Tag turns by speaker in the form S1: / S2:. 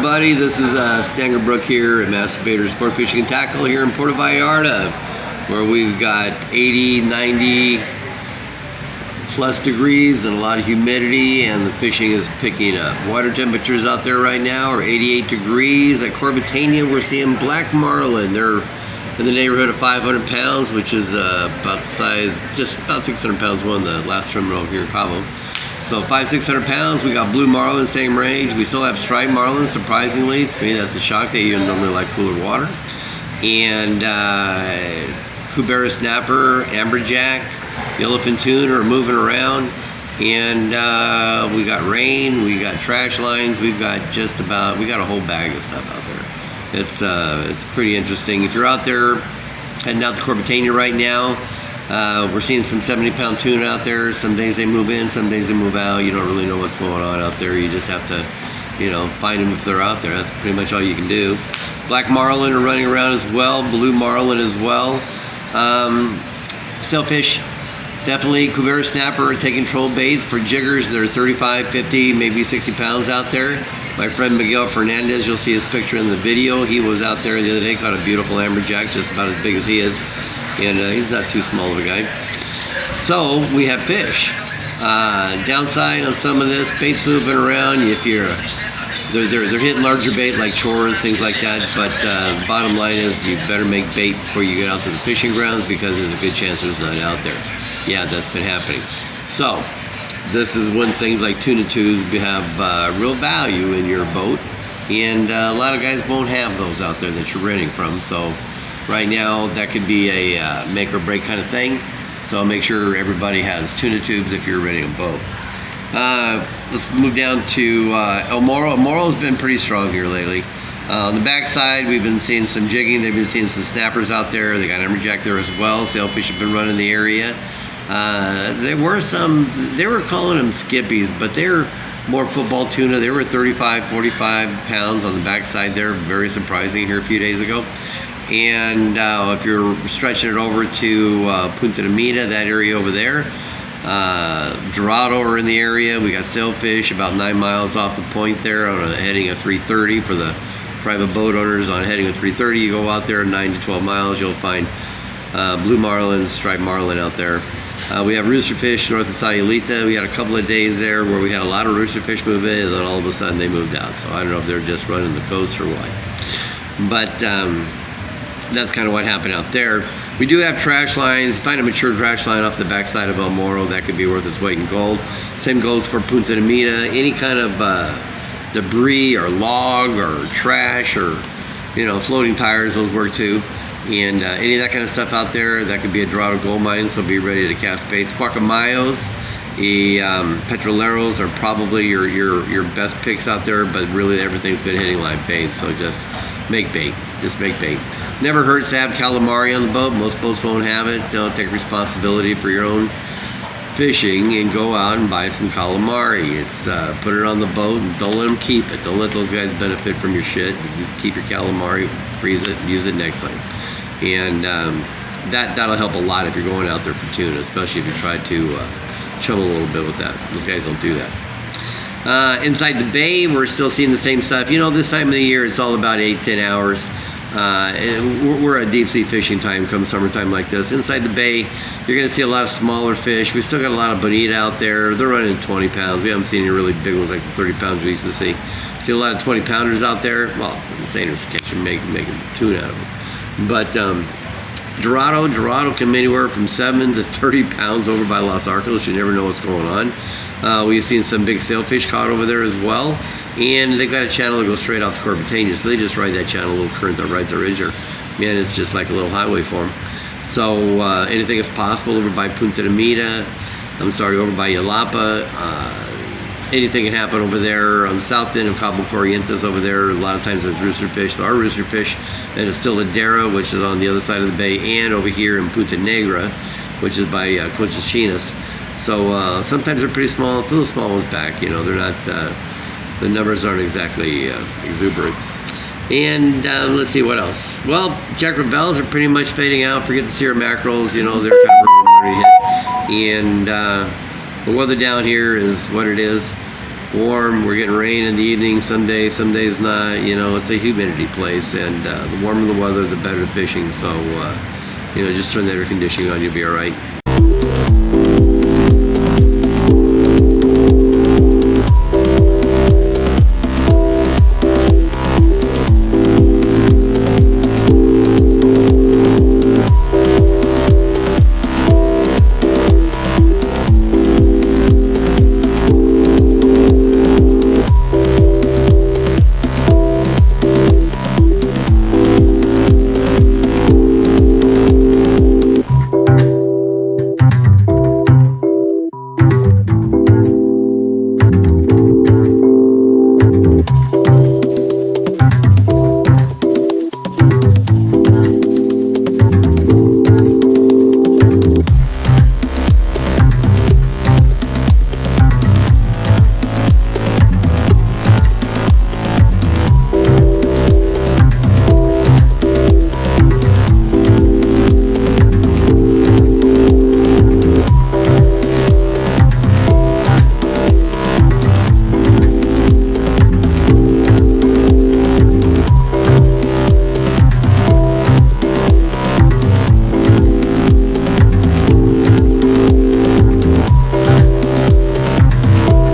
S1: everybody, this is Stanger Brook here at Masturbator Sport Fishing and Tackle here in Puerto Vallarta, where we've got 80, 90 plus degrees and a lot of humidity, and the fishing is picking up. Water temperatures out there right now are 88 degrees. At Corbatania, we're seeing black marlin. They're in the neighborhood of 500 pounds, which is about the size, just about 600 pounds more than the last terminal here in Cabo. So 500-600 pounds. We got blue marlin, same range. We still have striped marlin, surprisingly. To me, that's a shock. They even normally like cooler water. And Cubera snapper, amberjack, yellowfin tuna are moving around. And we got rain, we got trash lines, we got a whole bag of stuff out there. It's pretty interesting. If you're out there heading out to Corbatania right now, we're seeing some 70-pound tuna out there. Some days they move in, some days they move out. You don't really know what's going on out there. You just have to, find them if they're out there. That's pretty much all you can do. Black marlin are running around as well, blue marlin as well. Sailfish, definitely. Cubera snapper are taking troll baits for jiggers. They're 35, 50, maybe 60 pounds out there. My friend Miguel Fernandez, you'll see his picture in the video. He was out there the other day, caught a beautiful amberjack, just about as big as he is. And he's not too small of a guy. So we have fish. Downside on some of this, bait's moving around. If you're, they're hitting larger bait like chores, things like that. But bottom line is, you better make bait before you get out to the fishing grounds, because there's a good chance there's none out there. Yeah, that's been happening. So this is when things like tuna tubes have real value in your boat, and a lot of guys won't have those out there that you're renting from. So right now, that could be a make or break kind of thing. So make sure everybody has tuna tubes if you're renting a boat. Let's move down to El Morro. El Morro has been pretty strong here lately. On the backside, we've been seeing some jigging. They've been seeing some snappers out there. They got amberjack there as well. Sailfish have been running the area. There were some, they were calling them skippies, but they're more football tuna. They were 35, 45 pounds on the backside there. Very surprising here a few days ago. And if you're stretching it over to Punta Mita, that area over there, Dorado are in the area. We got sailfish about 9 miles off the point there on a heading of 330 for the private boat owners. On a heading of 330, you go out there 9 to 12 miles, you'll find blue marlin, striped marlin out there. We have rooster fish north of Sayulita. We had a couple of days there where we had a lot of rooster fish move in, and then all of a sudden they moved out. So I don't know if they're just running the coast or what. But that's kind of what happened out there. We do have trash lines. Find a mature trash line off the backside of El Morro, that could be worth its weight in gold. Same goes for Punta Mita. Any kind of debris or log or trash or floating tires, those work too. And any of that kind of stuff out there, that could be a Dorado gold mine, so be ready to cast baits. Guacamayos, the petroleros are probably your best picks out there, but really everything's been hitting live baits, so just make bait. Just make bait. Never hurts to have calamari on the boat. Most boats won't have it. Don't take responsibility for your own fishing and go out and buy some calamari. It's put it on the boat and don't let them keep it. Don't let those guys benefit from your shit. You keep your calamari, freeze it, use it next time. And that'll help a lot if you're going out there for tuna, especially if you try to chum a little bit with that. Those guys don't do that. Inside the bay, we're still seeing the same stuff. This time of the year, it's all about 8-10 hours. We're at deep sea fishing time come summertime like this. Inside the bay, you're going to see a lot of smaller fish. We still got a lot of bonita out there. They're running 20 pounds. We haven't seen any really big ones like the 30 pounds we used to see. See a lot of 20 pounders out there. Well, the seiners catch them, making tuna out of them. But Dorado can be anywhere from 7 to 30 pounds over by Los Arcos. You never know what's going on. We've seen some big sailfish caught over there as well. And they've got a channel that goes straight out to Corbatania, so they just ride that channel, a little current that rides our edge. Man, it's just like a little highway for them. So anything is possible over by Punta Mita. Over by Yalapa. Anything can happen over there on the south end of Cabo Corrientes over there. A lot of times there's rooster fish. There are rooster fish at Estiladera, which is on the other side of the bay, and over here in Punta Negra, which is by Conchas Chinas. So sometimes they're pretty small. Throw the small ones back. They're not. The numbers aren't exactly exuberant. And let's see what else. Well, Jack Rebels are pretty much fading out. Forget the Sierra mackerels. They're kind of already hit. And the weather down here is what it is. warm. We're getting rain in the evening some days not. You know, it's a humidity place, and the warmer the weather, the better the fishing. So, you know, just turn the air conditioning on, you'll be all right.